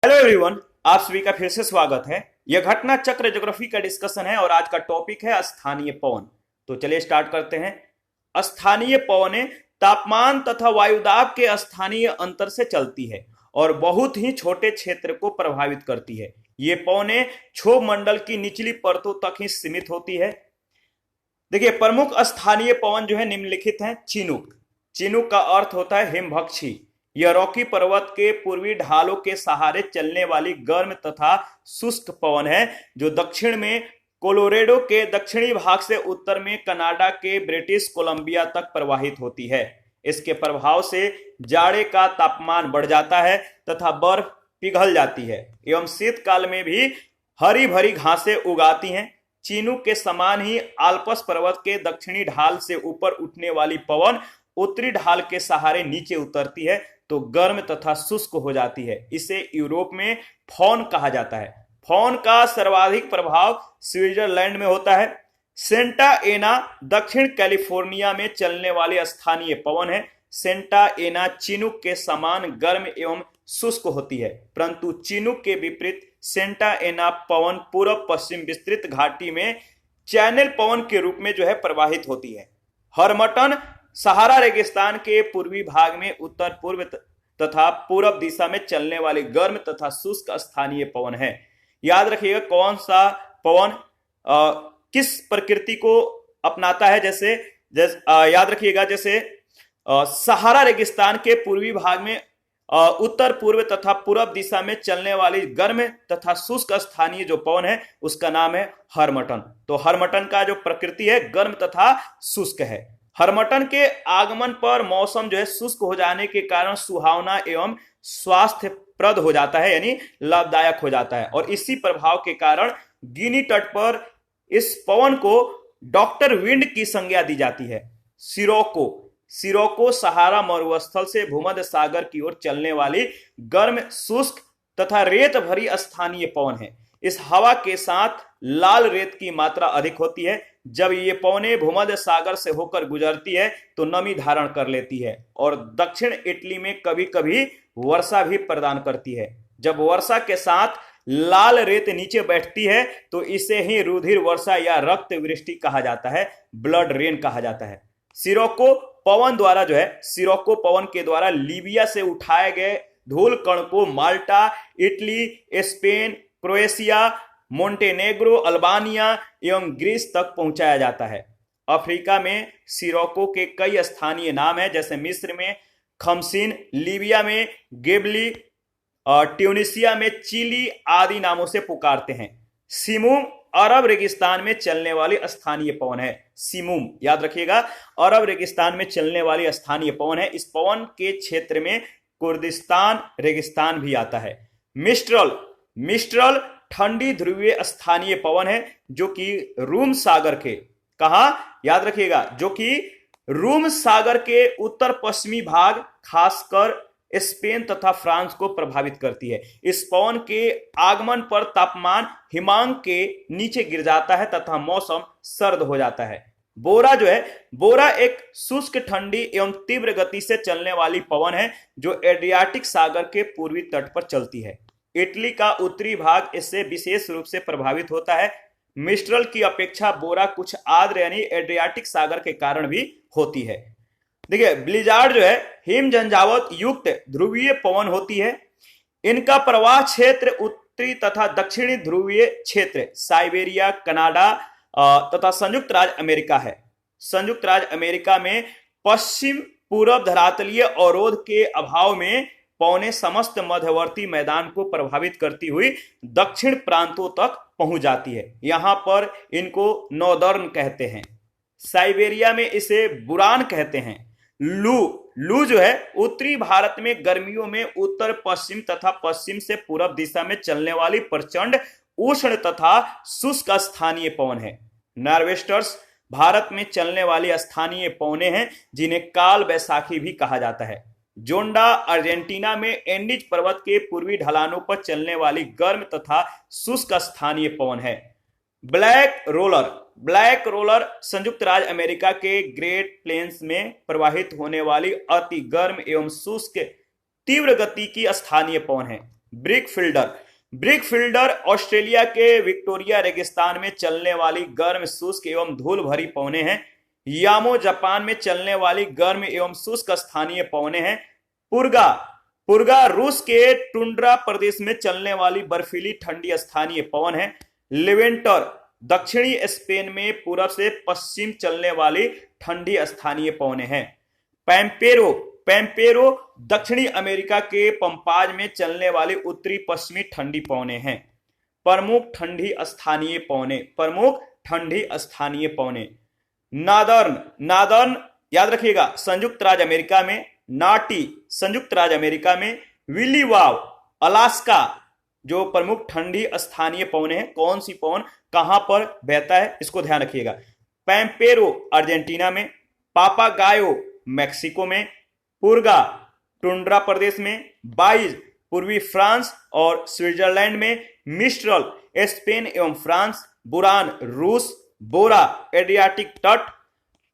Hello everyone, आप सभी का फिर से स्वागत है। यह घटना चक्र ज्योग्राफी का डिस्कशन है और आज का टॉपिक है स्थानीय पवन। तो चलिए स्टार्ट करते हैं। स्थानीय पवनें तापमान तथा वायुदाब के स्थानीय अंतर से चलती है और बहुत ही छोटे क्षेत्र को प्रभावित करती है। ये पवनें क्षोभ मंडल की निचली परतों तक ही सीमित होती है। देखिए, प्रमुख स्थानीय पवन जो है निम्नलिखित हैं। चिनूक। चिनूक का अर्थ होता है हिमभक्षी। यह रॉकी पर्वत के पूर्वी ढालों के सहारे चलने वाली गर्म तथा शुष्क पवन है जो दक्षिण में कोलोरेडो के दक्षिणी भाग से उत्तर में कनाडा के ब्रिटिश कोलंबिया तक प्रवाहित होती है। इसके प्रभाव से जाड़े का तापमान बढ़ जाता है तथा बर्फ पिघल जाती है एवं शीतकाल में भी हरी भरी घासें उगाती हैं। चिनूक के समान ही आल्प्स पर्वत के दक्षिणी ढाल से ऊपर उठने वाली पवन उत्तरी ढाल के सहारे नीचे उतरती है तो गर्म तथा शुष्क हो जाती है। इसे यूरोप में फॉन कहा जाता है। फॉन का सर्वाधिक प्रभाव स्विट्जरलैंड में होता है। सेंटा एना दक्षिण कैलिफोर्निया में चलने वाली स्थानीय पवन है। सेंटा एना चिनूक के समान गर्म एवं शुष्क होती है, परंतु चिनूक के विपरीत सेंटा एना पवन पूर्व पश्चिम विस्तृत घाटी में चैनल पवन के रूप में जो है प्रवाहित होती है। हरमटन सहारा रेगिस्तान के पूर्वी भाग में उत्तर पूर्व तथा पूर्व दिशा में चलने वाली गर्म तथा शुष्क स्थानीय पवन है। याद रखिएगा कौन सा पवन किस प्रकृति को अपनाता है। याद रखिएगा, जैसे सहारा रेगिस्तान के पूर्वी भाग में उत्तर पूर्व तथा पूर्व दिशा में चलने वाली गर्म तथा शुष्क स्थानीय जो पवन है उसका नाम है हरमटन। तो हरमटन का जो प्रकृति है गर्म तथा शुष्क है। हरमटन के आगमन पर मौसम जो है शुष्क हो जाने के कारण सुहावना एवं स्वास्थ्यप्रद हो जाता है, यानी लाभदायक हो जाता है। और इसी प्रभाव के कारण गिनी तट पर इस पवन को डॉक्टर विंड की संज्ञा दी जाती है। सिरोको सहारा मरुस्थल से भूमध्य सागर की ओर चलने वाली गर्म शुष्क तथा रेत भरी स्थानीय पवन है। इस हवा के साथ लाल रेत की मात्रा अधिक होती है। जब ये पवनें भूमध्य सागर से होकर गुजरती है तो नमी धारण कर लेती है और दक्षिण इटली में कभी कभी वर्षा भी प्रदान करती है। जब वर्षा के साथ लाल रेत नीचे बैठती है तो इसे ही रुधिर वर्षा या रक्त वृष्टि कहा जाता है, ब्लड रेन कहा जाता है। सिरोको पवन के द्वारा लीबिया से उठाए गए धूल कण को Malta, Italy, Spain, Croatia, Montenegro, Albania एवं ग्रीस तक पहुंचाया जाता है। अफ्रीका में सिरोको के कई स्थानीय नाम हैं, जैसे मिस्र में खमसिन, लीबिया में गेबली, ट्यूनिसिया में चिली आदि नामों से पुकारते हैं। सिमुम अरब रेगिस्तान में चलने वाली स्थानीय पवन है। सिमुम याद रखिएगा, अरब रेगिस्तान में चलने वाली स्थानीय पवन है। इस पवन के क्षेत्र में कुर्दिस्तान रेगिस्तान भी आता है। मिस्ट्रल ठंडी ध्रुवीय स्थानीय पवन है जो कि रूम सागर के याद रखिएगा, जो कि रूम सागर के उत्तर पश्चिमी भाग खासकर स्पेन तथा फ्रांस को प्रभावित करती है। इस पवन के आगमन पर तापमान हिमांक के नीचे गिर जाता है तथा मौसम सर्द हो जाता है। बोरा एक शुष्क ठंडी एवं तीव्र गति से चलने वाली पवन है जो एड्रियाटिक सागर के पूर्वी तट पर चलती है। इटली का उत्तरी भाग इससे विशेष रूप से प्रभावित होता है। मिस्ट्रल की अपेक्षा बोरा कुछ आर्द्र यानी एड्रियाटिक सागर के कारण भी होती है। देखिए, ब्लिजार्ड जो है हिम झंझावत युक्त ध्रुवीय पवन होती है। इनका प्रवाह क्षेत्र उत्तरी तथा दक्षिणी ध्रुवीय क्षेत्र साइबेरिया, कनाडा तथा संयुक्त राज्य अमेरिका है। संयुक्त राज्य अमेरिका में पश्चिम पूर्व धरातलीय अवरोध के अभाव में पवनें समस्त मध्यवर्ती मैदान को प्रभावित करती हुई दक्षिण प्रांतों तक पहुंच जाती है। यहां पर इनको नॉर्दर्न कहते हैं। साइबेरिया में इसे बुरान कहते हैं। लू जो है उत्तरी भारत में गर्मियों में उत्तर पश्चिम तथा पश्चिम से पूर्व दिशा में चलने वाली प्रचंड उष्ण तथा शुष्क स्थानीय पवन है। नॉर्वेस्टर्स भारत में चलने वाली स्थानीय पवनें हैं जिन्हें काल बैसाखी भी कहा जाता है। जोंडा अर्जेंटीना में एंडीज पर्वत के पूर्वी ढलानों पर चलने वाली गर्म तथा शुष्क स्थानीय पवन है। ब्लैक रोलर संयुक्त राज्य अमेरिका के ग्रेट प्लेन्स में प्रवाहित होने वाली अति गर्म एवं शुष्क तीव्र गति की स्थानीय पवन है। Brick fielder. Brick fielder Australia के विक्टोरिया रेगिस्तान में चलने वाली गर्म शुष्क एवं धूल भरी पवने हैं। यामो जापान में चलने वाली गर्म एवं शुष्क स्थानीय पवने हैं। पुर्गा पुर्गा रूस के टुंड्रा प्रदेश में चलने वाली बर्फीली ठंडी स्थानीय पवन है। लिवेंटर दक्षिणी स्पेन में पूरब से पश्चिम चलने वाली ठंडी स्थानीय पवने हैं। पैम्पेरो पैम्पेरो दक्षिणी अमेरिका के पंपाज में चलने वाली उत्तरी पश्चिमी ठंडी पवने हैं। प्रमुख ठंडी स्थानीय पवने नादर्न याद रखिएगा संयुक्त राज्य अमेरिका में। नाटी संयुक्त राज्य अमेरिका में। विली वाव अलास्का जो प्रमुख ठंडी स्थानीय पवने हैं। कौन सी पवन कहां पर बहता है इसको ध्यान रखिएगा। पैम्पेरो अर्जेंटीना में। पापागायो मैक्सिको में। पुर्गा टुंड्रा प्रदेश में। बाइज पूर्वी फ्रांस और स्विट्जरलैंड में। मिस्ट्रल स्पेन एवं फ्रांस। बुरान रूस। बोरा एड्रियाटिक तट।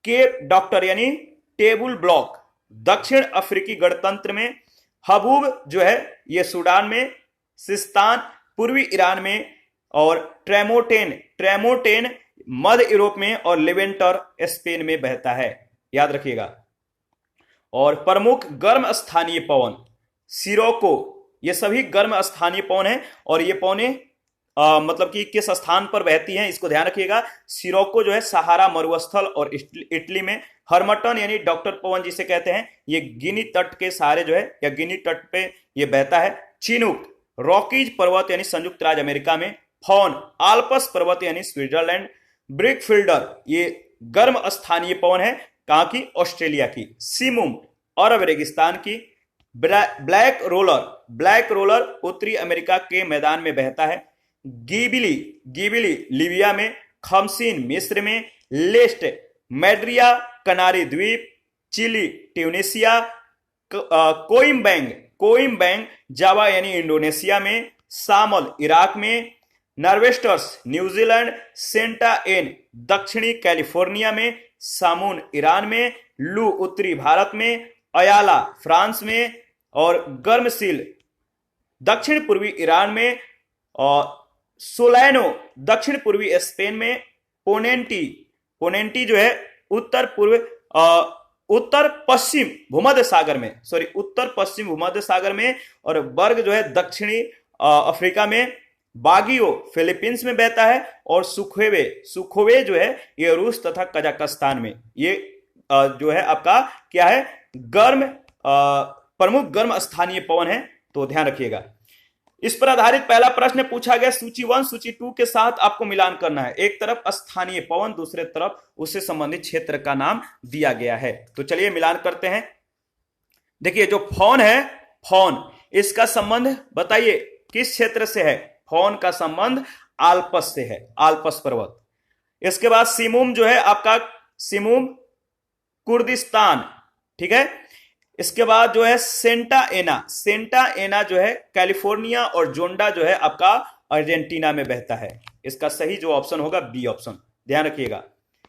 केप डॉक्टर यानी टेबल ब्लॉक दक्षिण अफ्रीकी गणतंत्र में। हबूब जो है ये सूडान में। सिस्तान पूर्वी ईरान में। और ट्रेमोटेन मध्य यूरोप में। और लिवेंटर स्पेन में बहता है, याद रखिएगा। और प्रमुख गर्म स्थानीय पवन सिरोको, ये सभी गर्म स्थानीय पवन है। और ये पवने मतलब कि किस स्थान पर बहती हैं इसको ध्यान रखिएगा। सिरोको जो है सहारा मरुस्थल और इटली में। हर्मटन यानी डॉक्टर पवन जिसे कहते हैं ये गिनी तट के सहारे जो है या गिनी तट पे ये बहता है। चिनूक रॉकीज पर्वत यानी संयुक्त राज्य अमेरिका में। फॉन आल्प्स पर्वत यानी स्विट्जरलैंड। ब्रिक फिल्डर ये गर्म स्थानीय पवन है, कहां की? ऑस्ट्रेलिया की। सिमुम अरब रेगिस्तान की। ब्लैक रोलर उत्तरी अमेरिका के मैदान में बहता है। गिबिली लीबिया में। खमसीन मिस्र में। लेस्ट मैड्रिया कनारी द्वीप चिली ट्यूनिसिया। कोइम्बैंग जावा यानी इंडोनेशिया में। सामल इराक में। नर्वेस्टर्स न्यूजीलैंड। सेंटा एन दक्षिणी कैलिफोर्निया में। सामून ईरान में। लू उत्तरी भारत में। अयाला फ्रांस में। और गर्मसील दक्षिण पूर्वी ईरान में। और सोलैनो दक्षिण पूर्वी स्पेन में। पोनेंटी जो है उत्तर पश्चिम भूमध्य सागर में। और बर्ग जो है दक्षिणी अफ्रीका में। बागियो फिलीपींस में बहता है। और सुखोवे जो है ये रूस तथा कजाकिस्तान में। ये जो है आपका क्या है? प्रमुख गर्म स्थानीय पवन है, तो ध्यान रखिएगा। इस पर आधारित पहला प्रश्न पूछा गया सूची 1 सूची 2 के साथ आपको मिलान करना है। एक तरफ स्थानीय पवन, दूसरे तरफ उससे संबंधित क्षेत्र का नाम दिया गया है। तो चलिए मिलान करते हैं। देखिए जो फॉन है, फॉन इसका संबंध बताइए किस क्षेत्र से है? फॉन का संबंध आल्पस से है, आल्पस पर्वत। इसके बाद सिमुम जो है आपका सिमुम कुर्दिस्तान, ठीक है। इसके बाद जो है सेंटा एना जो है कैलिफोर्निया। और जोंडा जो है आपका अर्जेंटीना में बहता है। इसका सही जो ऑप्शन होगा बी ऑप्शन, ध्यान रखिएगा।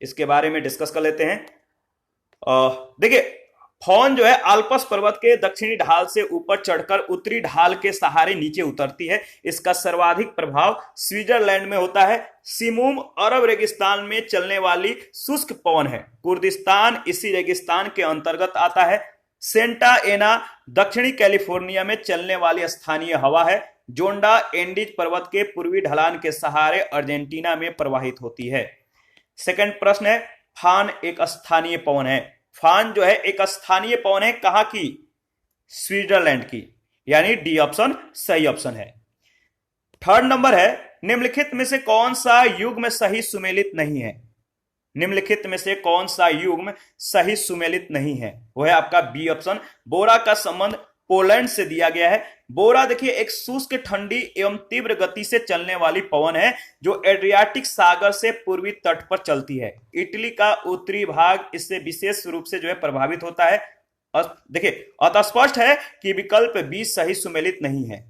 इसके बारे में डिस्कस कर लेते हैं। देखिए फॉन जो है आल्पस पर्वत के दक्षिणी ढाल से ऊपर चढ़कर उत्तरी ढाल के सहारे नीचे उतरती है। इसका सर्वाधिक प्रभाव स्विट्जरलैंड में होता है। सिमुम अरब रेगिस्तान में चलने वाली शुष्क पवन है। कुर्दिस्तान इसी रेगिस्तान के अंतर्गत आता है। सेंटा एना दक्षिणी कैलिफोर्निया में चलने वाली स्थानीय हवा है। जोंडा एंडीज पर्वत के पूर्वी ढलान के सहारे अर्जेंटीना में प्रवाहित होती है। सेकंड प्रश्न है, फान एक स्थानीय पवन है। फान जो है एक स्थानीय पवन है, कहां की? स्विट्जरलैंड की, यानी डी ऑप्शन सही ऑप्शन है। थर्ड नंबर है, निम्नलिखित में से कौन सा युग्म सही सुमेलित नहीं है? निम्नलिखित में से कौन सा युग्म सही सुमेलित नहीं है? वो है आपका बी ऑप्शन। बोरा का संबंध पोलैंड से दिया गया है। बोरा देखिए एक शुष्क ठंडी एवं तीव्र गति से चलने वाली पवन है जो एड्रियाटिक सागर से पूर्वी तट पर चलती है। इटली का उत्तरी भाग इससे विशेष रूप से जो है प्रभावित होता है। देखिए अतः स्पष्ट है कि विकल्प बी सही सुमेलित नहीं है।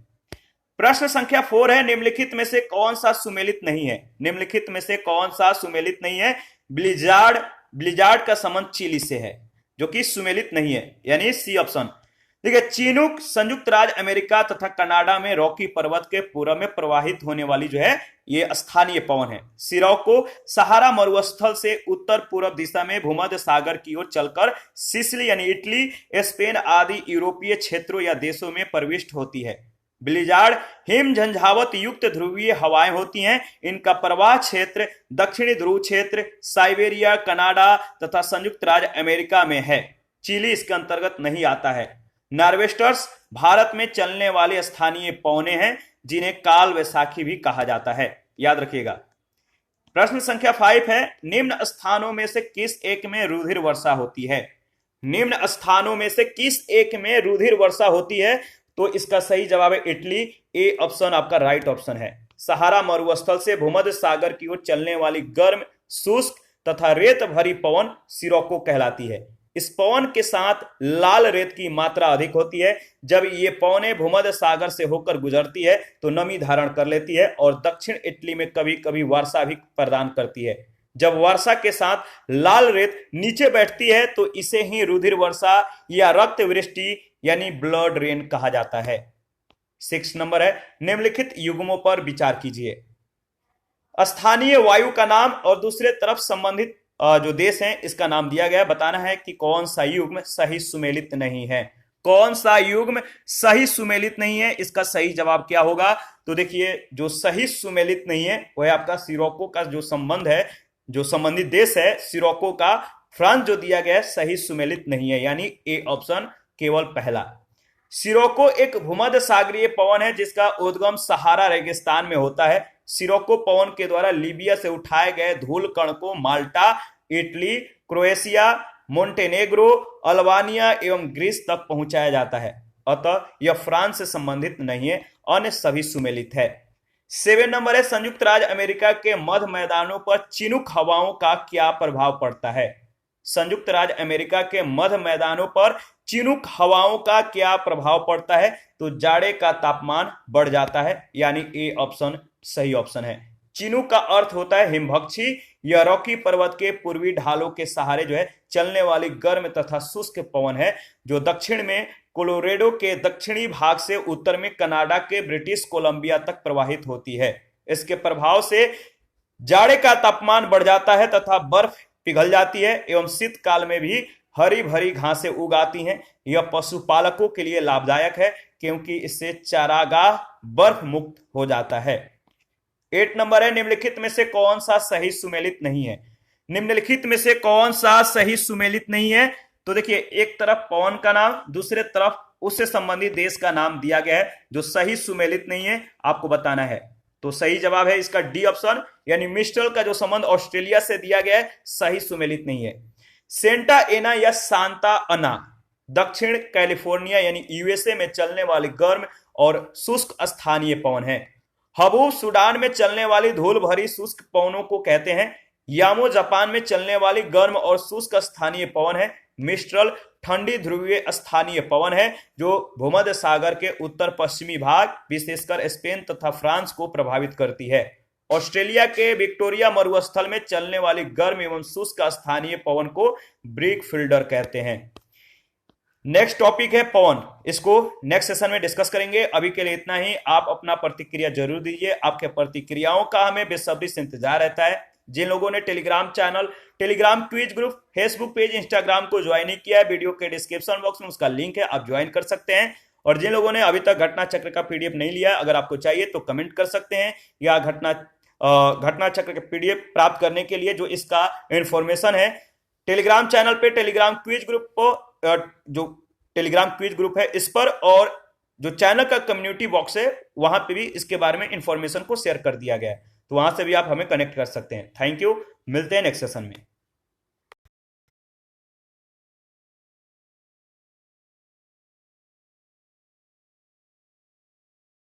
प्रश्न संख्या 4 है, निम्नलिखित में से कौन सा सुमेलित नहीं है? निम्नलिखित में से कौन सा सुमेलित नहीं है? ब्लिजार्ड का संबंध चिली से है जो कि सुमेलित नहीं है, यानी सी ऑप्शन। देखिए, चिनूक संयुक्त राज्य अमेरिका तथा कनाडा में रॉकी पर्वत के पूर्व में प्रवाहित होने वाली जो है ये स्थानीय पवन है। सिरोको सहारा मरुस्थल से उत्तर पूर्व दिशा में भूमध्य सागर की ओर चलकर सिसिली यानी इटली, स्पेन आदि यूरोपीय क्षेत्रों या देशों में प्रविष्ट होती है। ब्लिजार्ड हिम झंझावत युक्त ध्रुवीय हवाएं होती हैं। इनका प्रवाह क्षेत्र दक्षिणी ध्रुव क्षेत्र, साइबेरिया, कनाडा तथा संयुक्त राज्य अमेरिका में है। चिली इसके अंतर्गत नहीं आता है। नॉर्वेस्टर्स भारत में चलने वाले स्थानीय पवने हैं जिन्हें काल वैसाखी भी कहा जाता है, याद रखिएगा। प्रश्न संख्या 5 है, निम्न स्थानों में से किस एक में रुधिर वर्षा होती है? निम्न स्थानों में से किस एक में रुधिर वर्षा होती है? तो इसका सही जवाब है इटली। ए ऑप्शन आपका राइट ऑप्शन है। सहारा मरुस्थल से भूमध्य सागर की ओर चलने वाली गर्म, शुष्क तथा रेत भरी पवन सिरोको कहलाती है। इस पवन के साथ लाल रेत की मात्रा अधिक होती है। जब ये पवनें भूमध्य सागर से होकर गुजरती है तो नमी धारण कर लेती है और दक्षिण इटली में कभी कभी वर्षा भी प्रदान करती है। जब वर्षा के साथ लाल रेत नीचे बैठती है तो इसे ही रुधिर वर्षा या रक्त वृष्टि यानी ब्लड रेन कहा जाता है। 6 नंबर है, निम्नलिखित युग्मों पर विचार कीजिए। स्थानीय वायु का नाम और दूसरे तरफ संबंधित जो देश है इसका नाम दिया गया। बताना है कि कौन सा युग्म सही सुमेलित नहीं है। कौन सा युग्म सही सुमेलित नहीं है, इसका सही जवाब क्या होगा? तो देखिए, जो सही सुमेलित नहीं है वह आपका सिरोको का जो संबंध है, जो संबंधित देश है सिरोको का, फ्रांस जो दिया गया है सही सुमेलित नहीं है, यानी ए ऑप्शन केवल पहला। सिरोको एक भूमध्य सागरीय पवन है जिसका उद्गम सहारा रेगिस्तान में होता है। सिरोको पवन के द्वारा लीबिया से उठाए गए धूल कण को Malta, Italy, Croatia, Montenegro, Albania एवं ग्रीस तक पहुंचाया जाता है। अतः यह फ्रांस से संबंधित नहीं है, अन्य सभी सुमेलित है। 7 नंबर है, संयुक्त राज्य अमेरिका के मध्य मैदानों पर चिनूक हवाओं का क्या प्रभाव पड़ता है? संयुक्त राज्य अमेरिका के मध्य मैदानों पर चिनूक हवाओं का क्या प्रभाव पड़ता है? तो जाड़े का तापमान बढ़ जाता है, यानी ए ऑप्शन सही ऑप्शन है। चिनूक का अर्थ होता है हिमभक्षी। यह रॉकी पर्वत के पूर्वी ढालों के सहारे जो है चलने वाली गर्म तथा शुष्क पवन है जो दक्षिण में कोलोरेडो के दक्षिणी भाग से उत्तर में कनाडा के ब्रिटिश कोलंबिया तक प्रवाहित होती है। इसके प्रभाव से जाड़े का तापमान बढ़ जाता है तथा बर्फ पिघल जाती है एवं शीतकाल में भी हरी भरी घासें उग आती हैं। यह पशुपालकों के लिए लाभदायक है क्योंकि इससे चारागाह बर्फ मुक्त हो जाता है। 8 नंबर है, निम्नलिखित में से कौन सा सही सुमेलित नहीं है? निम्नलिखित में से कौन सा सही सुमेलित नहीं है? तो देखिए, एक तरफ पवन का नाम, दूसरे तरफ उससे संबंधित देश का नाम दिया गया है जो सही सुमेलित नहीं है, आपको बताना है। तो सही जवाब है इसका डी ऑप्शन, यानी मिस्ट्रल का जो संबंध ऑस्ट्रेलिया से दिया गया है सही सुमेलित नहीं है। सेंटा एना या सांता अना दक्षिण कैलिफोर्निया यानी यूएसए में चलने वाली गर्म और शुष्क स्थानीय पवन है। हबूब सूडान में चलने वाली धूल भरी शुष्क पवनों को कहते हैं। यामो जापान में चलने वाली गर्म और शुष्क स्थानीय पवन है। मिस्ट्रल ठंडी ध्रुवीय स्थानीय पवन है जो भूमध्य सागर के उत्तर पश्चिमी भाग विशेषकर स्पेन तथा फ्रांस को प्रभावित करती है। ऑस्ट्रेलिया के विक्टोरिया मरुस्थल में चलने वाली गर्म एवं शुष्क स्थानीय पवन को ब्रिक फील्डर कहते हैं। नेक्स्ट टॉपिक है पवन, इसको नेक्स्ट सेशन में डिस्कस करेंगे। अभी के लिए इतना ही। आप अपना प्रतिक्रिया जरूर दीजिए, आपके प्रतिक्रियाओं का हमें बेसब्री से इंतजार रहता है। जिन लोगों ने Telegram channel, Telegram quiz group, Facebook page, Instagram को ज्वाइन नहीं किया है, वीडियो के डिस्क्रिप्शन बॉक्स में उसका लिंक है, आप ज्वाइन कर सकते हैं। और जिन लोगों ने अभी तक घटना चक्र का पीडीएफ नहीं लिया, अगर आपको चाहिए तो कमेंट कर सकते हैं, या घटना चक्र के पीडीएफ प्राप्त करने के लिए जो इसका इंफॉर्मेशन है टेलीग्राम चैनल पे, टेलीग्राम क्विज ग्रुप को, जो टेलीग्राम क्विज ग्रुप है इस पर, और जो चैनल का कम्युनिटी बॉक्स है वहां पे भी इसके बारे में इंफॉर्मेशन को शेयर कर दिया गया है, तो वहां से भी आप हमें कनेक्ट कर सकते हैं। थैंक यू, मिलते हैं नेक्स्ट सेशन में।